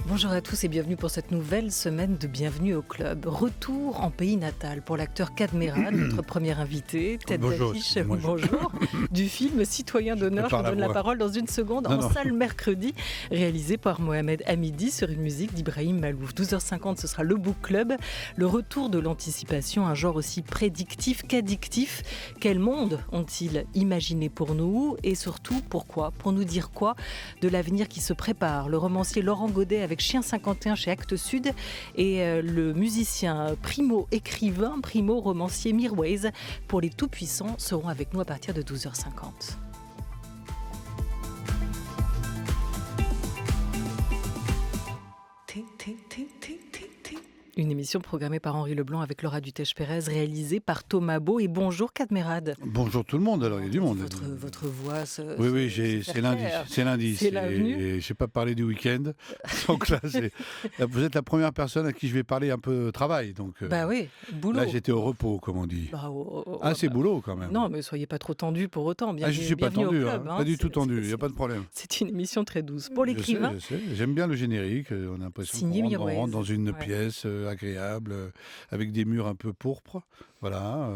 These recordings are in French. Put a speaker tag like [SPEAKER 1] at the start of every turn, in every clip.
[SPEAKER 1] Bonjour à tous et bienvenue pour cette nouvelle semaine de Bienvenue au Club. Retour en pays natal pour l'acteur Kad Merad, notre premier invité, tête d'affiche, bonjour, du film Citoyen d'honneur. Je vous donne la parole dans une seconde, salle mercredi, réalisé par Mohamed Hamidi sur une musique d'Ibrahim Malouf. 12h50, ce sera le Book Club, le retour de l'anticipation, un genre aussi prédictif qu'addictif. Quel monde ont-ils imaginé pour nous et surtout pourquoi ? Pour nous dire quoi de l'avenir qui se prépare ? Le romancier Laurent Godet avec Chien 51 chez Actes Sud et le musicien primo-écrivain, primo-romancier Mirwais pour les tout-puissants seront avec nous à partir de 12h50. Une émission programmée par Henri Leblanc avec Laura Dutèche-Pérez, réalisée par Thomas Beau. Et bonjour Kad Merad.
[SPEAKER 2] Bonjour tout le monde, alors il y a du monde.
[SPEAKER 1] Votre voix
[SPEAKER 2] Oui, c'est lundi.
[SPEAKER 1] C'est l'avenue.
[SPEAKER 2] Et je n'ai pas parlé du week-end. Donc là, vous êtes la première personne à qui je vais parler un peu travail. Donc,
[SPEAKER 1] oui, boulot.
[SPEAKER 2] Là, j'étais au repos, comme on dit. C'est boulot quand même.
[SPEAKER 1] Non, mais soyez pas trop tendu pour autant.
[SPEAKER 2] Je ne suis pas tendu,
[SPEAKER 1] club,
[SPEAKER 2] pas du tout tendu, il n'y a pas de problème.
[SPEAKER 1] C'est une émission très douce. Pour l'écrivain.
[SPEAKER 2] Je sais. J'aime bien le générique. On a l'impression qu'on rentre dans une pièce agréable, avec des murs un peu pourpres. Voilà.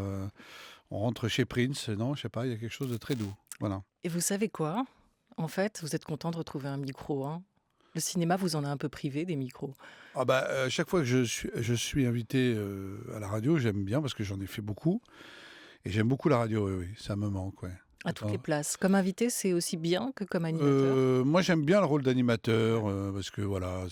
[SPEAKER 2] On rentre chez Prince, non, je sais pas, il y a quelque chose de très doux. Voilà.
[SPEAKER 1] Et vous savez quoi ? En fait, vous êtes content de retrouver un micro, hein ? Le cinéma vous en a un peu privé des micros.
[SPEAKER 2] Chaque fois que je suis invité à la radio, j'aime bien parce que j'en ai fait beaucoup. Et j'aime beaucoup la radio, oui, ça me manque, ouais.
[SPEAKER 1] À toutes les places. Comme invité, c'est aussi bien que comme animateur.
[SPEAKER 2] Moi, j'aime bien le rôle d'animateur parce que voilà,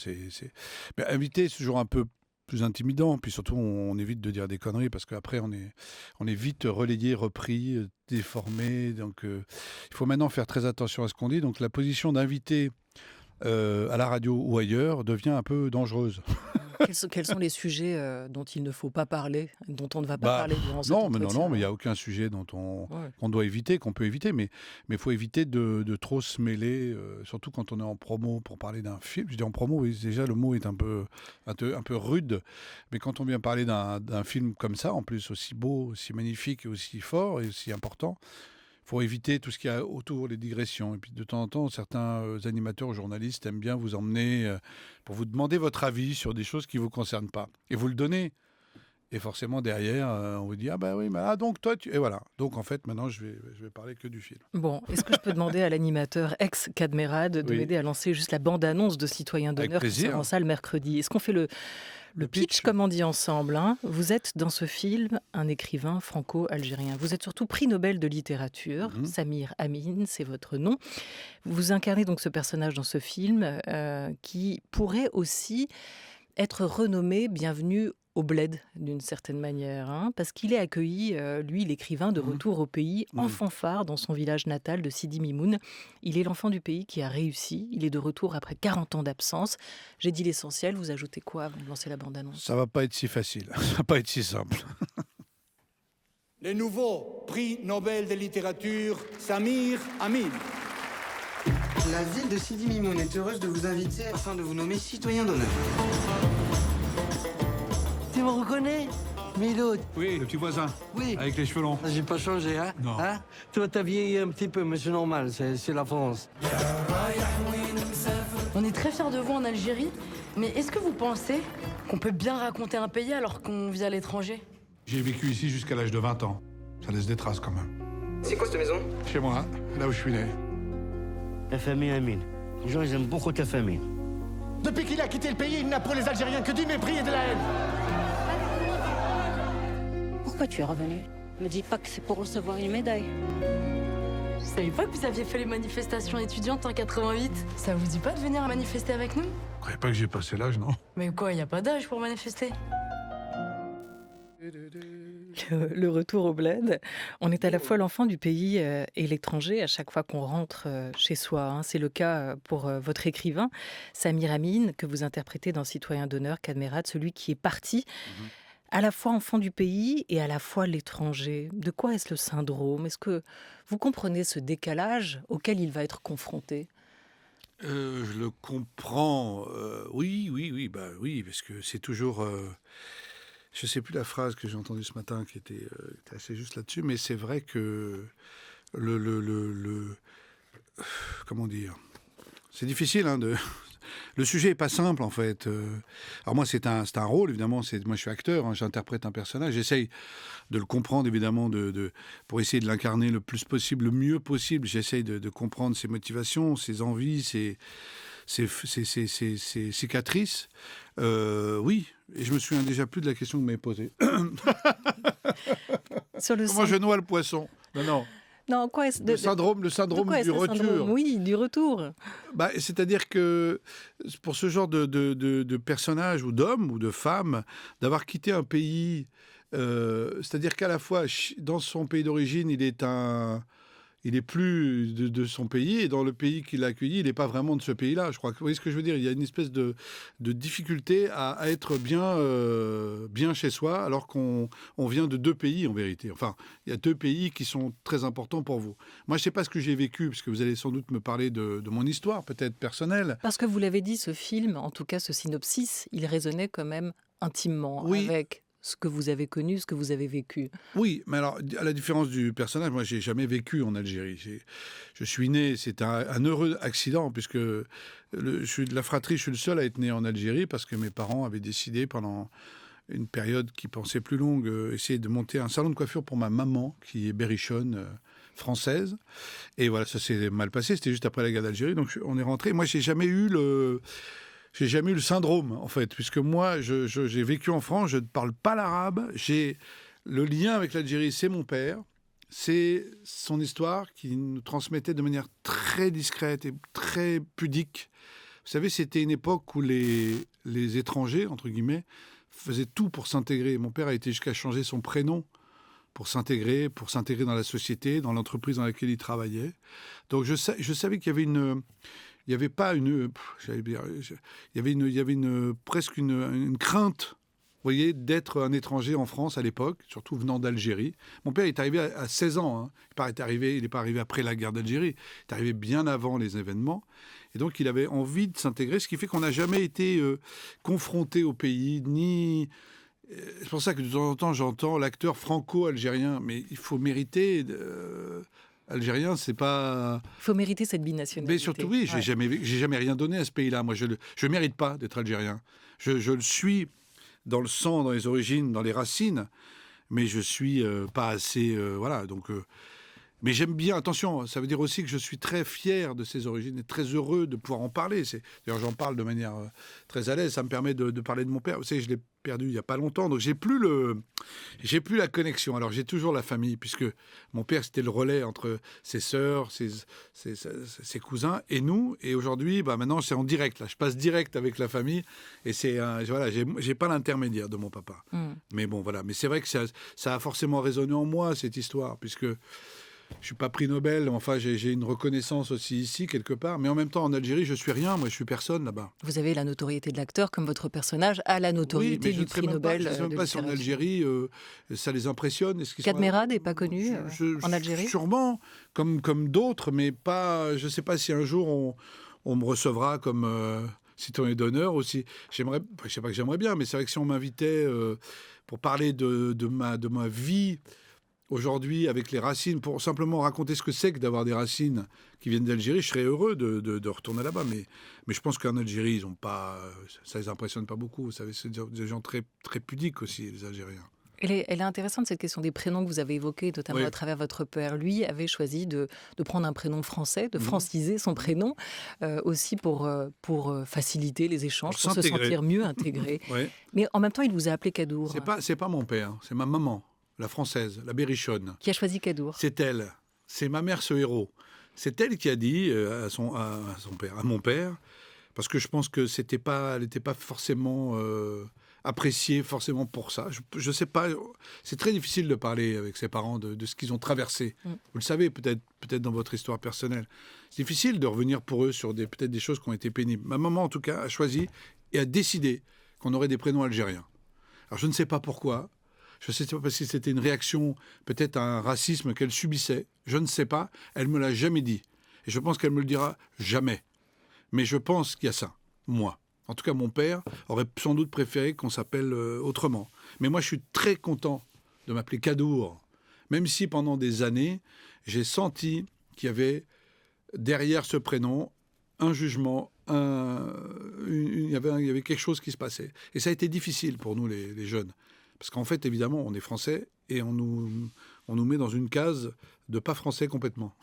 [SPEAKER 2] Mais invité, c'est toujours un peu plus intimidant, puis surtout on évite de dire des conneries parce qu'après on est vite relayé, repris, déformé, donc il faut maintenant faire très attention à ce qu'on dit. Donc la position d'invité à la radio ou ailleurs devient un peu dangereuse.
[SPEAKER 1] Quels sont les sujets dont il ne faut pas parler, dont on ne va pas parler durant cet entretien ?
[SPEAKER 2] Non, mais il n'y a aucun sujet qu'on doit éviter, qu'on peut éviter, mais il faut éviter de trop se mêler, surtout quand on est en promo pour parler d'un film. Je dis en promo, oui, déjà le mot est un peu rude, mais quand on vient parler d'un film comme ça, en plus aussi beau, aussi magnifique et aussi fort et aussi important, il faut éviter tout ce qu'il y a autour, les digressions. Et puis de temps en temps, certains animateurs ou journalistes aiment bien vous emmener pour vous demander votre avis sur des choses qui ne vous concernent pas. Et vous le donnez. Et forcément, derrière, on vous dit « Ah ben oui, donc toi, tu... » Et voilà. Donc en fait, maintenant, je vais parler que du film.
[SPEAKER 1] Bon, est-ce que je peux demander à l'animateur ex-Kad Merad de m'aider à lancer juste la bande-annonce de Citoyen d'honneur qui sera en salle mercredi ? Est-ce qu'on fait le pitch, comme on dit ensemble, hein ? Vous êtes dans ce film un écrivain franco-algérien. Vous êtes surtout prix Nobel de littérature. Samir Amin, c'est votre nom. Vous incarnez donc ce personnage dans ce film qui pourrait aussi être renommé Bienvenue au bled, d'une certaine manière, hein, parce qu'il est accueilli, lui, l'écrivain, de retour au pays, en fanfare, dans son village natal de Sidi Mimoun. Il est l'enfant du pays qui a réussi. Il est de retour après 40 ans d'absence. J'ai dit l'essentiel. Vous ajoutez quoi avant de lancer la bande-annonce ?
[SPEAKER 2] Ça va pas être si facile. Ça va pas être si simple.
[SPEAKER 3] Le nouveau prix Nobel de littérature, Samir Amin.
[SPEAKER 4] La ville de Sidi Mimoun est heureuse de vous inviter afin de vous nommer citoyen d'honneur.
[SPEAKER 5] Tu me reconnais, Miloud?
[SPEAKER 2] Oui, le petit voisin.
[SPEAKER 5] Oui.
[SPEAKER 2] Avec les cheveux longs.
[SPEAKER 5] J'ai pas changé, hein?
[SPEAKER 2] Non.
[SPEAKER 5] Hein? Toi, t'as vieilli un petit peu, mais c'est normal, c'est la France.
[SPEAKER 6] On est très fiers de vous en Algérie, mais est-ce que vous pensez qu'on peut bien raconter un pays alors qu'on vit à l'étranger ?
[SPEAKER 2] J'ai vécu ici jusqu'à l'âge de 20 ans. Ça laisse des traces quand même.
[SPEAKER 4] C'est quoi cette maison?
[SPEAKER 2] Chez moi, là où je suis né.
[SPEAKER 5] La famille Amine. Les gens, ils aiment beaucoup ta famille.
[SPEAKER 3] Depuis qu'il a quitté le pays, il n'a pour les Algériens que du mépris et de la haine.
[SPEAKER 7] Pourquoi tu es revenu ? Me dis pas que c'est pour recevoir une médaille.
[SPEAKER 6] Je savais pas que vous aviez fait les manifestations étudiantes en 88. Ça vous dit pas de venir manifester avec nous ?
[SPEAKER 2] Vous croyez pas que j'ai passé l'âge, non?
[SPEAKER 6] Mais quoi, y a pas d'âge pour manifester ?
[SPEAKER 1] Le retour au bled. On est à la fois l'enfant du pays et l'étranger à chaque fois qu'on rentre chez soi, hein. C'est le cas pour votre écrivain, Samir Amin, que vous interprétez dans Citoyen d'honneur, Kad Merad, celui qui est parti, à la fois enfant du pays et à la fois l'étranger. De quoi est-ce le syndrome ? Est-ce que vous comprenez ce décalage auquel il va être confronté ?
[SPEAKER 2] Je le comprends. Oui, parce que c'est toujours... je ne sais plus la phrase que j'ai entendue ce matin qui était assez juste là-dessus, mais c'est vrai que comment dire ? C'est difficile de Le sujet n'est pas simple, en fait. Alors moi, c'est un rôle, évidemment. Moi, je suis acteur, hein, j'interprète un personnage. J'essaye de le comprendre, évidemment, pour essayer de l'incarner le plus possible, le mieux possible. J'essaye de comprendre ses motivations, ses envies, ses cicatrices. Oui, et je me souviens déjà plus de la question que vous m'avez posée. Comment je noie le poisson? Non.
[SPEAKER 1] Non,
[SPEAKER 2] le syndrome du retour.
[SPEAKER 1] Oui, du retour.
[SPEAKER 2] C'est-à-dire que pour ce genre de personnage ou d'homme ou de femme, d'avoir quitté un pays, c'est-à-dire qu'à la fois, dans son pays d'origine, il est plus de son pays, et dans le pays qui l'a accueilli, il n'est pas vraiment de ce pays-là. Je crois que vous voyez ce que je veux dire. Il y a une espèce de difficulté à être bien chez soi, alors qu'on vient de deux pays, en vérité. Enfin, il y a deux pays qui sont très importants pour vous. Moi, je ne sais pas ce que j'ai vécu, parce que vous allez sans doute me parler de mon histoire, peut-être personnelle.
[SPEAKER 1] Parce que vous l'avez dit, ce film, en tout cas ce synopsis, il résonnait quand même intimement avec ce que vous avez connu, ce que vous avez vécu.
[SPEAKER 2] Oui, mais alors, à la différence du personnage, moi, j'ai jamais vécu en Algérie. Je suis né, c'est un heureux accident, puisque je suis de la fratrie, je suis le seul à être né en Algérie, parce que mes parents avaient décidé, pendant une période qui pensait plus longue, essayer de monter un salon de coiffure pour ma maman, qui est berrichonne, française. Et voilà, ça s'est mal passé, c'était juste après la guerre d'Algérie, donc on est rentré. Moi, j'ai jamais eu le syndrome, en fait, puisque moi, j'ai vécu en France, je ne parle pas l'arabe, le lien avec l'Algérie, c'est mon père, c'est son histoire qui nous transmettait de manière très discrète et très pudique. Vous savez, c'était une époque où les étrangers, entre guillemets, faisaient tout pour s'intégrer. Mon père a été jusqu'à changer son prénom pour s'intégrer dans la société, dans l'entreprise dans laquelle il travaillait. Donc je savais qu'il y avait il y avait presque une crainte, vous voyez, d'être un étranger en France à l'époque, surtout venant d'Algérie. Mon père est arrivé à 16 ans. Hein. Il n'est pas arrivé après la guerre d'Algérie. Il est arrivé bien avant les événements. Et donc, il avait envie de s'intégrer, ce qui fait qu'on n'a jamais été confronté au pays, ni... C'est pour ça que de temps en temps, j'entends l'acteur franco-algérien. Mais il faut mériter... Algérien, c'est pas...
[SPEAKER 1] Il faut mériter cette binationalité.
[SPEAKER 2] Mais surtout, oui, j'ai jamais rien donné à ce pays-là. Moi, je ne mérite pas d'être algérien. Je le suis dans le sang, dans les origines, dans les racines, mais je suis pas assez... voilà, donc... mais j'aime bien, attention, ça veut dire aussi que je suis très fier de ces origines et très heureux de pouvoir en parler. D'ailleurs, j'en parle de manière très à l'aise. Ça me permet de parler de mon père. Vous savez, je l'ai perdu il n'y a pas longtemps, donc j'ai plus la connexion. Alors, j'ai toujours la famille, puisque mon père, c'était le relais entre ses sœurs, ses cousins et nous. Et aujourd'hui, maintenant, c'est en direct. Là, je passe direct avec la famille. Et voilà, j'ai pas l'intermédiaire de mon papa. Mais bon, voilà. Mais c'est vrai que ça a forcément résonné en moi, cette histoire, puisque... Je ne suis pas prix Nobel, enfin j'ai une reconnaissance aussi ici, quelque part. Mais en même temps, en Algérie, je ne suis rien, moi je suis personne là-bas.
[SPEAKER 1] Vous avez la notoriété de l'acteur, comme votre personnage a la notoriété du prix Nobel.
[SPEAKER 2] Je ne sais même pas si en Algérie, ça les impressionne.
[SPEAKER 1] Cadmerade n'est pas connu en Algérie?
[SPEAKER 2] Sûrement, comme d'autres, mais pas. Je ne sais pas si un jour on me recevra comme... citoyen d'honneur aussi. Je ne sais pas que j'aimerais bien, mais c'est vrai que si on m'invitait pour parler de ma vie... Aujourd'hui, avec les racines, pour simplement raconter ce que c'est que d'avoir des racines qui viennent d'Algérie, je serais heureux de retourner là-bas. Mais je pense qu'en Algérie, ils ont pas, ça les impressionne pas beaucoup. Vous savez, c'est des gens très, très pudiques aussi, les Algériens.
[SPEAKER 1] Elle est intéressante, cette question des prénoms que vous avez évoqués, notamment à travers votre père. Lui avait choisi de prendre un prénom français, de franciser son prénom, aussi pour faciliter les échanges, pour se sentir mieux intégré. Mais en même temps, il vous a appelé Kadour.
[SPEAKER 2] C'est pas mon père, c'est ma maman. La française, la berrichonne.
[SPEAKER 1] Qui a choisi Kadour.
[SPEAKER 2] C'est elle. C'est ma mère, ce héros. C'est elle qui a dit à mon père, parce que je pense que elle n'était pas forcément appréciée forcément pour ça. Je sais pas. C'est très difficile de parler avec ses parents de ce qu'ils ont traversé. Vous le savez peut-être dans votre histoire personnelle. C'est difficile de revenir pour eux sur peut-être des choses qui ont été pénibles. Ma maman, en tout cas, a choisi et a décidé qu'on aurait des prénoms algériens. Alors je ne sais pas pourquoi. Je ne sais pas si c'était une réaction, peut-être à un racisme qu'elle subissait. Je ne sais pas. Elle ne me l'a jamais dit. Et je pense qu'elle me le dira jamais. Mais je pense qu'il y a ça, moi. En tout cas, mon père aurait sans doute préféré qu'on s'appelle autrement. Mais moi, je suis très content de m'appeler Kadour. Même si pendant des années, j'ai senti qu'il y avait derrière ce prénom un jugement, il y avait quelque chose qui se passait. Et ça a été difficile pour nous, les jeunes. Parce qu'en fait, évidemment, on est français et on nous met dans une case de pas français complètement.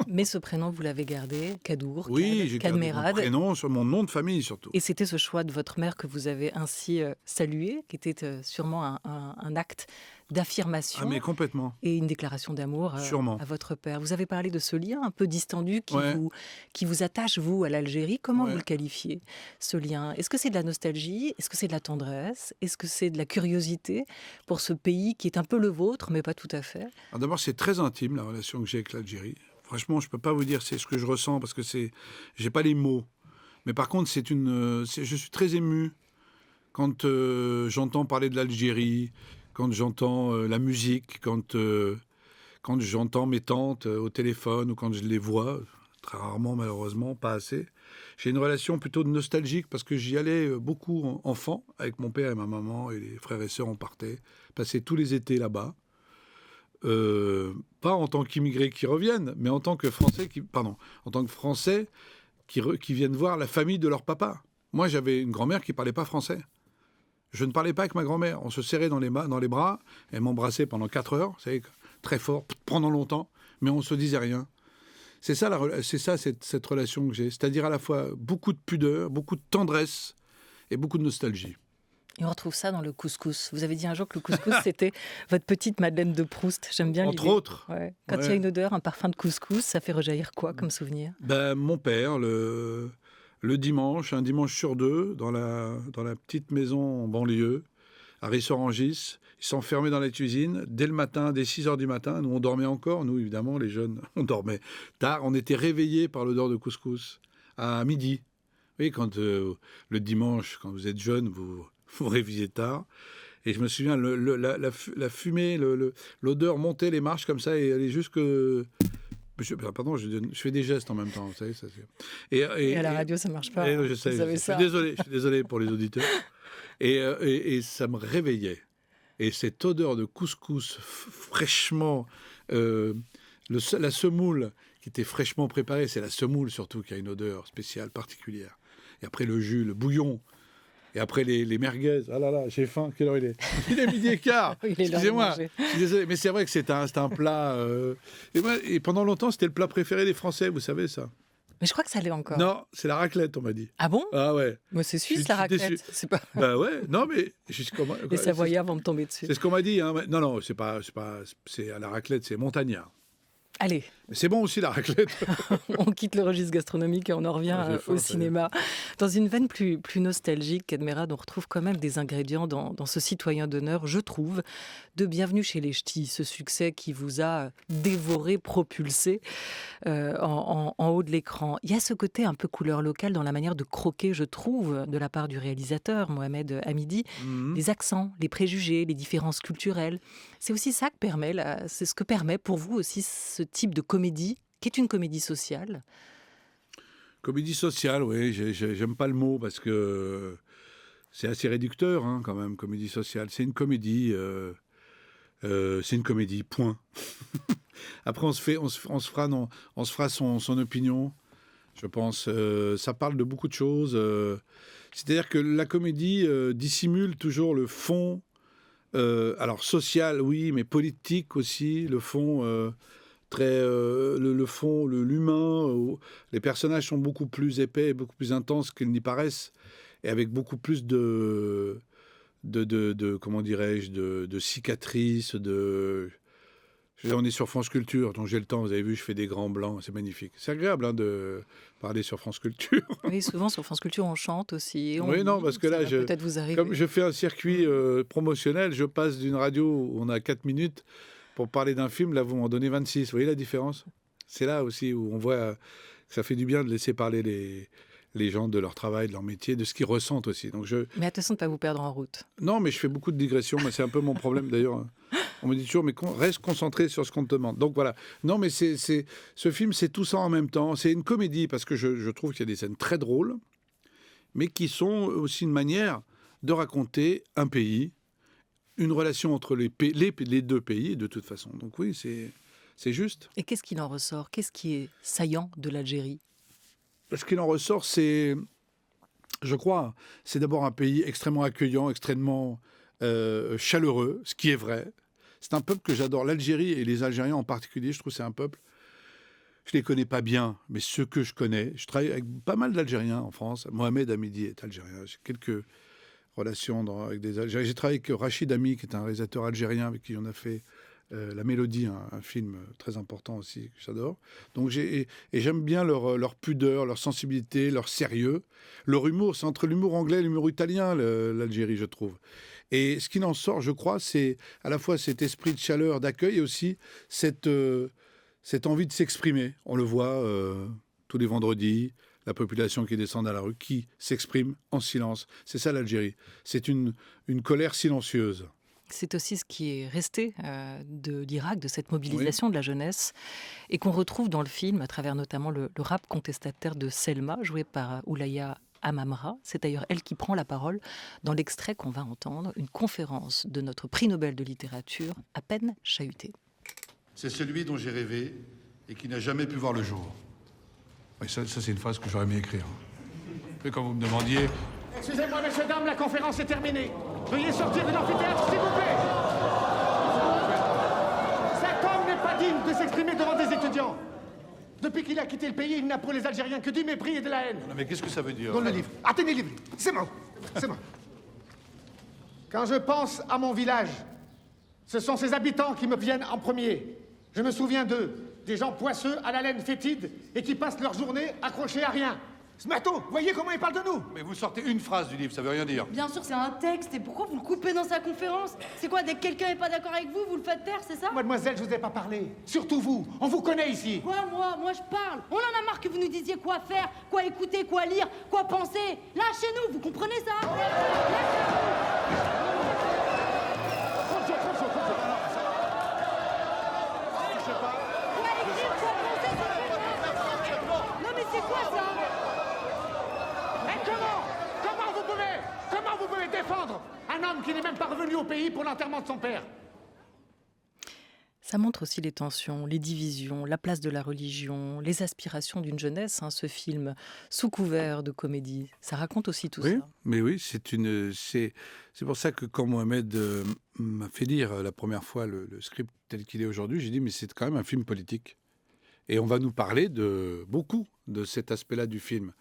[SPEAKER 1] Mais ce prénom, vous l'avez gardé, Kadour,
[SPEAKER 2] oui, j'ai gardé
[SPEAKER 1] Kadmerad.
[SPEAKER 2] mon prénom sur mon nom de famille surtout.
[SPEAKER 1] Et c'était ce choix de votre mère que vous avez ainsi salué, qui était sûrement un acte d'affirmation.
[SPEAKER 2] Ah mais complètement.
[SPEAKER 1] Et une déclaration d'amour à votre père. Vous avez parlé de ce lien un peu distendu qui vous attache, vous, à l'Algérie. Comment vous le qualifiez, ce lien? Est-ce que c'est de la nostalgie? Est-ce que c'est de la tendresse? Est-ce que c'est de la curiosité pour ce pays qui est un peu le vôtre, mais pas tout à fait?
[SPEAKER 2] Alors d'abord, c'est très intime, la relation que j'ai avec l'Algérie. Franchement, je ne peux pas vous dire c'est ce que je ressens parce que j'ai pas les mots. Mais par contre, je suis très ému quand j'entends parler de l'Algérie, quand j'entends la musique, quand j'entends mes tantes au téléphone ou quand je les vois, très rarement malheureusement, pas assez. J'ai une relation plutôt nostalgique parce que j'y allais beaucoup enfant avec mon père et ma maman et les frères et sœurs, on partait, passer tous les étés là-bas. Pas en tant qu'immigrés qui reviennent, mais en tant que Français qui viennent voir la famille de leur papa. Moi, j'avais une grand-mère qui ne parlait pas français. Je ne parlais pas avec ma grand-mère. On se serrait dans les bras. Elle m'embrassait pendant 4 heures, vous savez, très fort, pendant longtemps, mais on ne se disait rien. C'est ça, cette relation que j'ai. C'est-à-dire à la fois beaucoup de pudeur, beaucoup de tendresse et beaucoup de nostalgie.
[SPEAKER 1] Et on retrouve ça dans le couscous. Vous avez dit un jour que le couscous, c'était votre petite Madeleine de Proust. J'aime bien l'idée.
[SPEAKER 2] Entre autres.
[SPEAKER 1] Ouais. Quand il y a une odeur, un parfum de couscous, ça fait rejaillir quoi comme souvenir?
[SPEAKER 2] Mon père, le dimanche, un dimanche sur 2, dans la petite maison en banlieue, à Ris-Orangis, il s'enfermait dans la cuisine dès le matin, dès 6h du matin. Nous, on dormait encore. Nous, évidemment, les jeunes, on dormait tard. On était réveillés par l'odeur de couscous à midi. Oui, quand le dimanche, quand vous êtes jeune, vous réveillez tard. Et je me souviens, la fumée, l'odeur montait les marches comme ça et allait jusque... Pardon, je fais des gestes en même temps. Vous savez, ça,
[SPEAKER 1] et à la radio, ça ne marche pas.
[SPEAKER 2] Je sais, je suis désolé pour les auditeurs. Et ça me réveillait. Et cette odeur de couscous fraîchement... la semoule qui était fraîchement préparée, c'est la semoule surtout qui a une odeur spéciale, particulière. Et après le jus, le bouillon. Et après les merguez. Ah là là, j'ai faim. Quelle heure il est? Il est 12h15. Excusez-moi. Je suis désolé, mais c'est vrai que c'est un plat... Et pendant longtemps, c'était le plat préféré des Français, vous savez ça.
[SPEAKER 1] Mais je crois que ça l'est encore.
[SPEAKER 2] Non, c'est la raclette, on m'a dit.
[SPEAKER 1] Ah bon?
[SPEAKER 2] Ah ouais.
[SPEAKER 1] Moi, c'est suisse, la raclette. C'est pas...
[SPEAKER 2] Bah ouais, non mais...
[SPEAKER 1] Les Savoyards vont me tomber dessus.
[SPEAKER 2] C'est ce qu'on m'a dit. Hein. Non, c'est pas... C'est la raclette, c'est montagnard.
[SPEAKER 1] Allez.
[SPEAKER 2] Mais c'est bon aussi la raclette.
[SPEAKER 1] On quitte le registre gastronomique et on en revient au cinéma. Dans une veine plus nostalgique, Kadmerad, on retrouve quand même des ingrédients dans ce citoyen d'honneur, je trouve, de Bienvenue chez les Ch'tis, ce succès qui vous a dévoré, propulsé en haut de l'écran. Il y a ce côté un peu couleur locale dans la manière de croquer, je trouve, de la part du réalisateur, Mohamed Hamidi, les accents, les préjugés, les différences culturelles. C'est aussi ça que c'est ce que permet pour vous aussi ce type de comédie, qui est une comédie sociale.
[SPEAKER 2] Comédie sociale, oui, j'aime pas le mot parce que c'est assez réducteur hein, quand même, comédie sociale. C'est une comédie, point. Après, on se fera son opinion, je pense. Ça parle de beaucoup de choses. C'est-à-dire que la comédie dissimule toujours le fond, alors social, oui, mais politique aussi, le fond... le fond, l'humain, les personnages sont beaucoup plus épais et beaucoup plus intenses qu'ils n'y paraissent, et avec beaucoup plus de comment dirais-je, de cicatrices, on est sur France Culture, donc j'ai le temps, vous avez vu, je fais des grands blancs, c'est magnifique. C'est agréable hein, de parler sur France Culture.
[SPEAKER 1] Oui, souvent sur France Culture, on chante aussi.
[SPEAKER 2] Oui, non, parce que là,
[SPEAKER 1] peut-être vous arriver.
[SPEAKER 2] Comme je fais un circuit promotionnel, je passe d'une radio où on a 4 minutes pour parler d'un film, là, vous m'en donnez 26. Vous voyez la différence? C'est là aussi où on voit que ça fait du bien de laisser parler les gens de leur travail, de leur métier, de ce qu'ils ressentent aussi. Donc
[SPEAKER 1] Mais attention de ne pas vous perdre en route.
[SPEAKER 2] Non, mais je fais beaucoup de digressions. Mais c'est un peu mon problème, d'ailleurs. On me dit toujours, mais reste concentré sur ce qu'on te demande. Donc voilà. Non, mais ce film, c'est tout ça en même temps. C'est une comédie, parce que je trouve qu'il y a des scènes très drôles, mais qui sont aussi une manière de raconter un pays, une relation entre les deux pays, de toute façon. Donc oui, c'est juste.
[SPEAKER 1] Et qu'est-ce qu'il en ressort? Qu'est-ce qui est saillant de l'Algérie?
[SPEAKER 2] ce qu'il en ressort, c'est, je crois, c'est d'abord un pays extrêmement accueillant, extrêmement chaleureux, ce qui est vrai. C'est un peuple que j'adore. L'Algérie et les Algériens en particulier, je trouve que c'est un peuple, je ne les connais pas bien, mais ceux que je connais, je travaille avec pas mal d'Algériens en France. Mohamed Hamidi est algérien. J'ai quelques relations avec des Algériens. J'ai travaillé avec Rachid Ami, qui est un réalisateur algérien avec qui on a fait La Mélodie, un film très important aussi que j'adore. Donc j'aime bien leur pudeur, leur sensibilité, leur sérieux, leur humour. C'est entre l'humour anglais et l'humour italien, l'Algérie, je trouve. Et ce qui en sort, je crois, c'est à la fois cet esprit de chaleur, d'accueil, et aussi cette envie de s'exprimer. On le voit tous les vendredis, la population qui descend à la rue, qui s'exprime en silence. C'est ça l'Algérie. C'est une colère silencieuse.
[SPEAKER 1] C'est aussi ce qui est resté de l'Irak, de cette mobilisation de la jeunesse, et qu'on retrouve dans le film, à travers notamment le rap contestataire de Selma, joué par Oulaya Amamra. C'est d'ailleurs elle qui prend la parole dans l'extrait qu'on va entendre, une conférence de notre prix Nobel de littérature, à peine chahutée.
[SPEAKER 2] C'est celui dont j'ai rêvé et qui n'a jamais pu voir le jour. Oui, ça c'est une phrase que j'aurais aimé écrire. Et quand vous me demandiez...
[SPEAKER 3] Excusez-moi, messieurs, dames, la conférence est terminée. Veuillez sortir de l'amphithéâtre, s'il vous plaît. Cet homme n'est pas digne de s'exprimer devant des étudiants. Depuis qu'il a quitté le pays, il n'a pour les Algériens que du mépris et de la haine.
[SPEAKER 2] Non, mais qu'est-ce que ça veut dire?
[SPEAKER 3] Donne le livre. Ah, tenez le livre. C'est moi. C'est moi. Quand je pense à mon village, ce sont ses habitants qui me viennent en premier. Je me souviens d'eux, des gens poisseux à la laine fétide et qui passent leur journée accrochés à rien. Ce matin, voyez comment il parle de nous.
[SPEAKER 2] Mais vous sortez une phrase du livre, ça veut rien dire.
[SPEAKER 6] Bien sûr, c'est un texte, et pourquoi vous le coupez dans sa conférence? C'est quoi, dès que quelqu'un n'est pas d'accord avec vous, vous le faites taire, c'est ça?
[SPEAKER 3] Mademoiselle, je vous ai pas parlé. Surtout vous, on vous connaît ici.
[SPEAKER 6] Quoi, moi je parle. On en a marre que vous nous disiez quoi faire, quoi écouter, quoi lire, quoi penser. Lâchez-nous, vous comprenez ça? Non mais c'est quoi ça?
[SPEAKER 3] Comment vous pouvez défendre un homme qui n'est même pas revenu au pays pour l'enterrement de son père?
[SPEAKER 1] Ça montre aussi les tensions, les divisions, la place de la religion, les aspirations d'une jeunesse, ce film sous couvert de comédie. Ça raconte aussi tout ça.
[SPEAKER 2] Mais oui, c'est pour ça que quand Mohamed m'a fait lire la première fois le script tel qu'il est aujourd'hui, j'ai dit mais c'est quand même un film politique. Et on va nous parler beaucoup de cet aspect-là du film.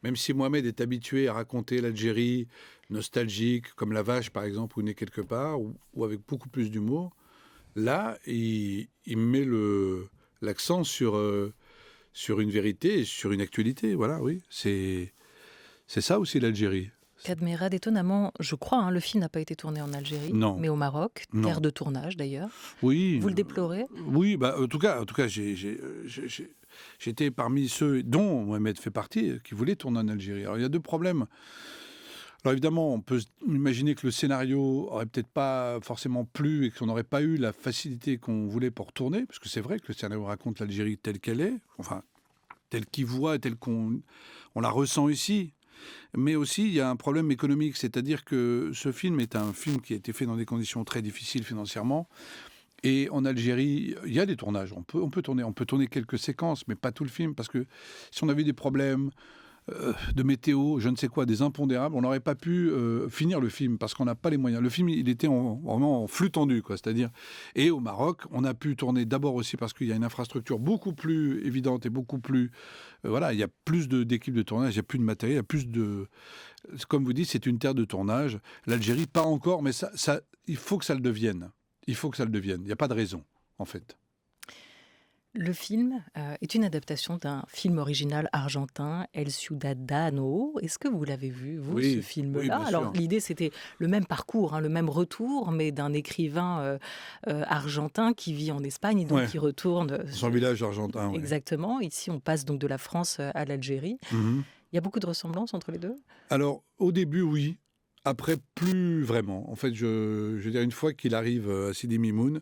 [SPEAKER 2] Même si Mohamed est habitué à raconter l'Algérie nostalgique, comme La Vache par exemple, où il est quelque part, ou avec beaucoup plus d'humour, là, il met l'accent sur une vérité et sur une actualité. Voilà, oui. C'est ça aussi l'Algérie.
[SPEAKER 1] Kad Merad, étonnamment, je crois, le film n'a pas été tourné en Algérie, mais au Maroc, terre de tournage d'ailleurs.
[SPEAKER 2] Oui.
[SPEAKER 1] Vous le déplorez? Oui,
[SPEAKER 2] en tout cas, j'étais parmi ceux dont Mohamed fait partie qui voulaient tourner en Algérie. Alors il y a deux problèmes. Alors évidemment, on peut imaginer que le scénario aurait peut-être pas forcément plu et qu'on n'aurait pas eu la facilité qu'on voulait pour tourner, parce que c'est vrai que le scénario raconte l'Algérie telle qu'elle est, enfin telle qu'il voit et telle qu'on la ressent ici. Mais aussi, il y a un problème économique, c'est-à-dire que ce film est un film qui a été fait dans des conditions très difficiles financièrement. Et en Algérie, il y a des tournages. On peut tourner quelques séquences, mais pas tout le film, parce que si on avait des problèmes de météo, je ne sais quoi, des impondérables, on n'aurait pas pu finir le film, parce qu'on n'a pas les moyens. Le film, il était vraiment en flux tendu, quoi. C'est-à-dire, et au Maroc, on a pu tourner d'abord aussi parce qu'il y a une infrastructure beaucoup plus évidente et beaucoup plus... voilà, il y a plus d'équipes de tournage, il y a plus de matériel, il y a plus de... Comme vous dites, c'est une terre de tournage. L'Algérie, pas encore, mais ça, il faut que ça le devienne. Il faut que ça le devienne. Il n'y a pas de raison, en fait.
[SPEAKER 1] Le film est une adaptation d'un film original argentin, El Ciudadano. Est-ce que vous l'avez vu, vous, ce film-là?
[SPEAKER 2] Oui,
[SPEAKER 1] alors, l'idée, c'était le même parcours, le même retour, mais d'un écrivain argentin qui vit en Espagne, donc qui retourne...
[SPEAKER 2] Son village argentin,
[SPEAKER 1] Exactement. Ici, on passe donc de la France à l'Algérie. Il y a beaucoup de ressemblances entre les deux? Alors,
[SPEAKER 2] au début, oui. Après, plus vraiment. En fait, je veux dire, une fois qu'il arrive à Sidi Mimoun,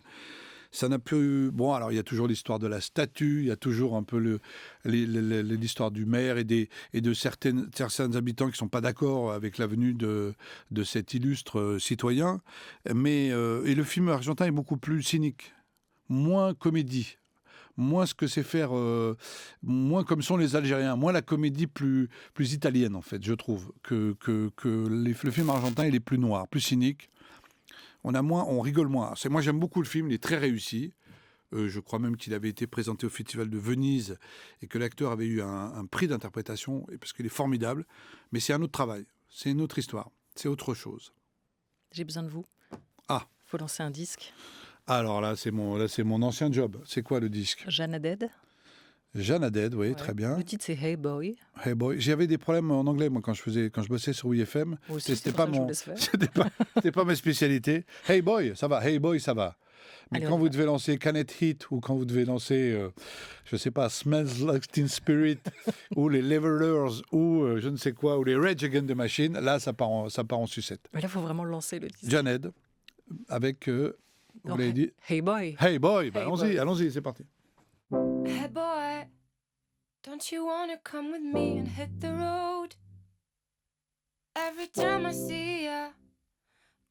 [SPEAKER 2] ça n'a plus... Bon, alors il y a toujours l'histoire de la statue, il y a toujours un peu l'histoire du maire et de certains habitants qui ne sont pas d'accord avec la venue de cet illustre citoyen. Mais, et le film argentin est beaucoup plus cynique, moins comédie, moins ce que c'est faire, moins comme sont les Algériens, moins la comédie plus italienne, en fait, je trouve, que le film argentin, il est plus noir, plus cynique. On rigole moins. Moi, j'aime beaucoup le film, il est très réussi. Je crois même qu'il avait été présenté au Festival de Venise et que l'acteur avait eu un prix d'interprétation, parce qu'il est formidable. Mais c'est un autre travail, c'est une autre histoire, c'est autre chose.
[SPEAKER 1] J'ai besoin de vous.
[SPEAKER 2] Ah.
[SPEAKER 1] Il faut lancer un disque.
[SPEAKER 2] Alors là, c'est mon ancien job. C'est quoi le disque ?
[SPEAKER 1] Jeanne Haddad.
[SPEAKER 2] Jeanne Haddad, oui, ouais. Très bien.
[SPEAKER 1] Le titre, c'est Hey Boy.
[SPEAKER 2] Hey Boy. J'avais des problèmes en anglais, moi, quand je bossais sur WFM. C'était pas ma spécialité. Hey Boy, ça va. Hey Boy, ça va. Mais quand vous devez lancer Can It Hit ou quand vous devez lancer, je ne sais pas, Smells Like Teen Spirit ou les Levelers ou je ne sais quoi, ou les Rage Against the Machine, là, ça part en sucette.
[SPEAKER 1] Mais là, il faut vraiment lancer le disque.
[SPEAKER 2] Jeanne Haddad, avec, vous l'avez dit
[SPEAKER 1] Hey Boy.
[SPEAKER 2] Hey Boy, bah, allons-y, c'est parti.
[SPEAKER 8] Hey boy, don't you want to come with me and hit the road? Every time I see ya,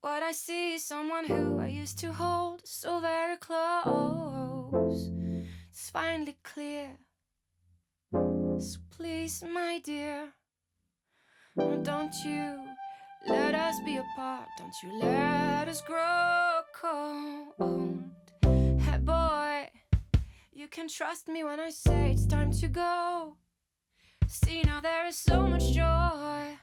[SPEAKER 8] what I see is someone who I used to hold so very close. It's finally clear, so please, my dear, don't you let us be apart, don't you let us grow cold. Hey boy, you can trust me when I say it's time to go. See, now there is so much joy,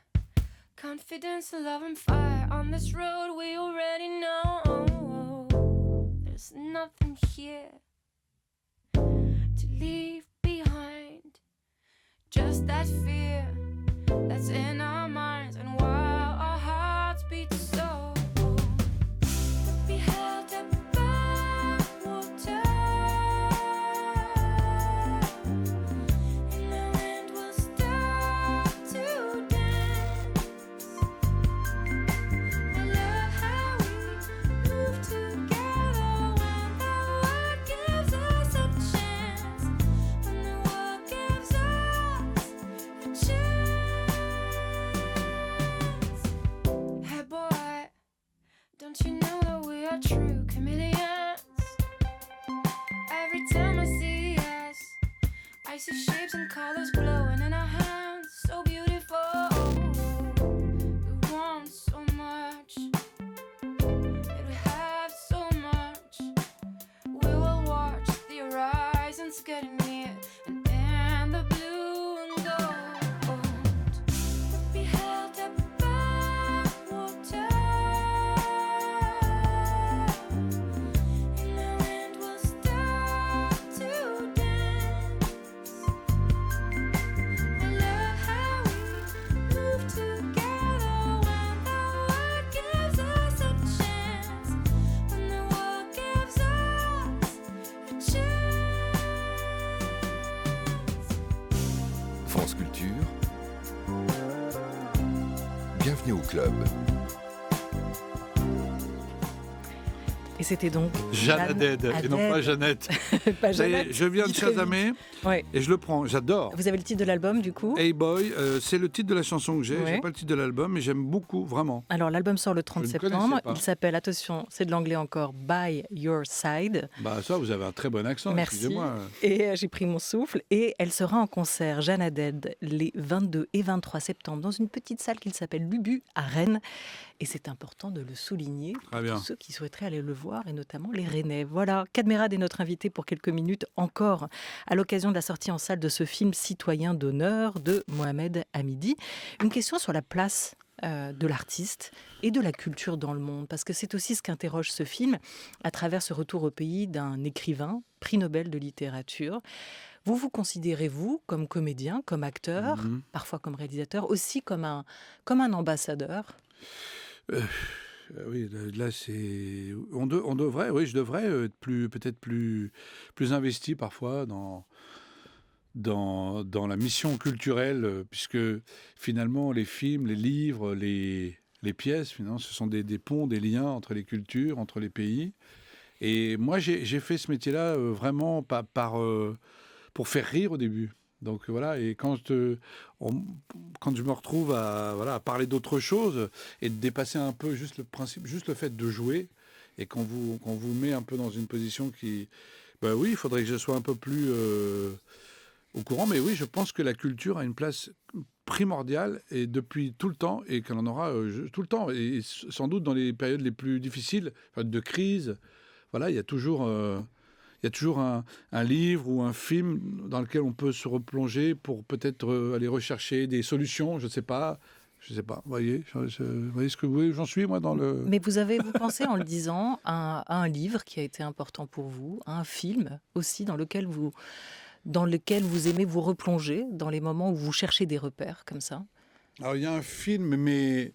[SPEAKER 8] confidence, love and fire on this road we already know. There's nothing here to leave behind, just that fear that's in our minds, and while our hearts beat so, be held up by water, and the wind will start to dance. I love how we move together when the world gives us a chance, when the world gives us a chance. Hey boy, don't you know that we are true chameleons? Every time I see us, I see shapes and colors glowing in our hands, so beautiful. We want so much, yet we have so much. We will watch the horizons getting near, and in the blue and gold, be held up by water, and the wind will start to dance. I love how we move together when the world gives us a chance, when the world gives us a chance.
[SPEAKER 9] France Culture. Bienvenue au club.
[SPEAKER 1] Et c'était donc
[SPEAKER 2] Jeanne Haddad, et non pas Jeannette.
[SPEAKER 1] Pas Jeannette,
[SPEAKER 2] je viens de Shazamer et je le prends, j'adore.
[SPEAKER 1] Vous avez le titre de l'album du coup ?
[SPEAKER 2] Hey Boy, c'est le titre de la chanson que j'ai. J'ai pas le titre de l'album, mais j'aime beaucoup, vraiment.
[SPEAKER 1] Alors l'album sort le 30 septembre. Il s'appelle, attention, c'est de l'anglais encore, By Your Side.
[SPEAKER 2] Bah ça, vous avez un très bon accent.
[SPEAKER 1] Merci.
[SPEAKER 2] Excusez-moi.
[SPEAKER 1] Et j'ai pris mon souffle. Et elle sera en concert, Jeanne Haddad, les 22 et 23 septembre, dans une petite salle qui s'appelle l'Ubu à Rennes. Et c'est important de le souligner pour tous ceux qui souhaiteraient aller le voir, et notamment les Rennais. Voilà, Kadmerad est notre invité pour quelques minutes encore, à l'occasion de la sortie en salle de ce film Citoyen d'honneur de Mohamed Hamidi. Une question sur la place de l'artiste et de la culture dans le monde, parce que c'est aussi ce qu'interroge ce film à travers ce retour au pays d'un écrivain, prix Nobel de littérature. Vous vous considérez, vous, comme comédien, comme acteur, parfois comme réalisateur, aussi comme un ambassadeur ?
[SPEAKER 2] Oui, là c'est. On devrait, oui, je devrais être peut-être plus investi parfois dans la mission culturelle, puisque finalement les films, les livres, les pièces, finalement, ce sont des ponts, des liens entre les cultures, entre les pays. Et moi, j'ai fait ce métier-là vraiment pour faire rire au début. Donc voilà, et quand je me retrouve à parler d'autre chose et de dépasser un peu juste le principe, juste le fait de jouer, et qu'on vous met un peu dans une position qui Oui, il faudrait que je sois un peu plus au courant, mais oui, je pense que la culture a une place primordiale et depuis tout le temps, et qu'elle en aura tout le temps, et sans doute dans les périodes les plus difficiles, de crise. Voilà, il y a toujours un livre ou un film dans lequel on peut se replonger pour peut-être aller rechercher des solutions, je ne sais pas. Vous voyez, ce que vous voulez, j'en suis, moi, dans le...
[SPEAKER 1] Mais vous pensé, en le disant, à un livre qui a été important pour vous, à un film aussi dans lequel vous aimez vous replonger, dans les moments où vous cherchez des repères, comme ça?
[SPEAKER 2] Alors, il y a un film, mais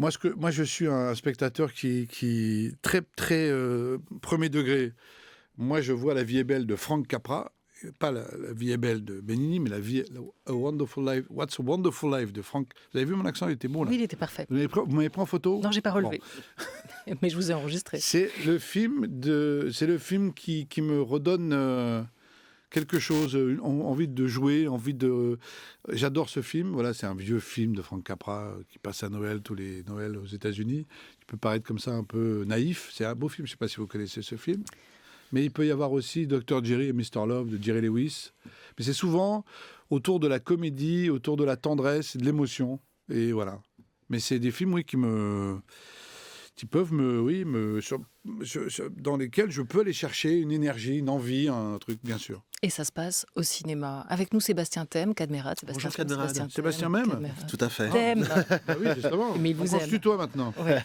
[SPEAKER 2] moi, je suis un spectateur qui très, très premier degré. Moi, je vois La vie est belle de Frank Capra, pas la vie est belle de Benigni, mais What's a Wonderful Life de Frank. Vous avez vu mon accent, il était bon là.
[SPEAKER 1] Oui, il était parfait.
[SPEAKER 2] Vous m'avez pris en photo?
[SPEAKER 1] Non, j'ai pas relevé. Bon. Mais je vous ai enregistré.
[SPEAKER 2] C'est le film qui me redonne quelque chose, envie de jouer, J'adore ce film. Voilà, c'est un vieux film de Frank Capra qui passe à Noël, tous les Noëls aux États-Unis. Il peut paraître comme ça un peu naïf. C'est un beau film. Je ne sais pas si vous connaissez ce film. Mais il peut y avoir aussi Dr. Jerry et Mr. Love de Jerry Lewis. Mais c'est souvent autour de la comédie, autour de la tendresse et de l'émotion. Et voilà. Mais c'est des films, dans lesquels je peux aller chercher une énergie, une envie, un truc, bien sûr.
[SPEAKER 1] Et ça se passe au cinéma. Avec nous, Sébastien Thème, Cadmerade.
[SPEAKER 2] Bonjour Cadmerade. Sébastien même.
[SPEAKER 10] Tout à fait.
[SPEAKER 1] Thème.
[SPEAKER 2] Oui, justement.
[SPEAKER 1] Mais il vous aime.
[SPEAKER 2] On se tutoie maintenant. Ouais.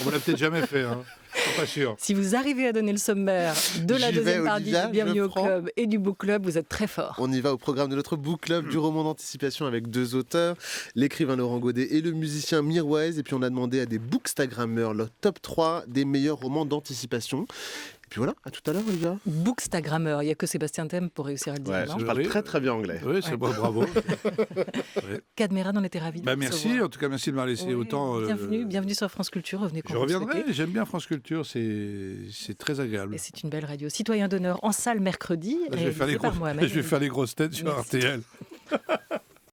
[SPEAKER 2] On ne l'a peut-être jamais fait, hein. Je suis pas sûr.
[SPEAKER 1] Si vous arrivez à donner le sommaire de la deuxième partie du Bienvenue au Club et du Book Club, vous êtes très fort.
[SPEAKER 10] On y va au programme de notre Book Club, du roman d'anticipation avec 2 auteurs, l'écrivain Laurent Godet et le musicien Mirwais. Et puis on a demandé à des bookstagrammeurs le top 3 des meilleurs romans d'anticipation. Et puis voilà, à tout à l'heure, Olivia.
[SPEAKER 1] Bookstagrammeur, il n'y a que Sébastien Thème pour réussir à le dire.
[SPEAKER 10] Ouais, je parle très très bien anglais.
[SPEAKER 2] Oui, c'est bon, bravo.
[SPEAKER 1] Cadmerade, on était ravis de vous
[SPEAKER 2] merci, en tout cas, merci de m'avoir laissé autant.
[SPEAKER 1] Bienvenue sur France Culture, revenez quand
[SPEAKER 2] je reviendrai, j'aime bien France Culture, c'est très agréable.
[SPEAKER 1] Et c'est une belle radio. Citoyen d'honneur en salle mercredi.
[SPEAKER 2] Je vais faire les grosses têtes sur RTL.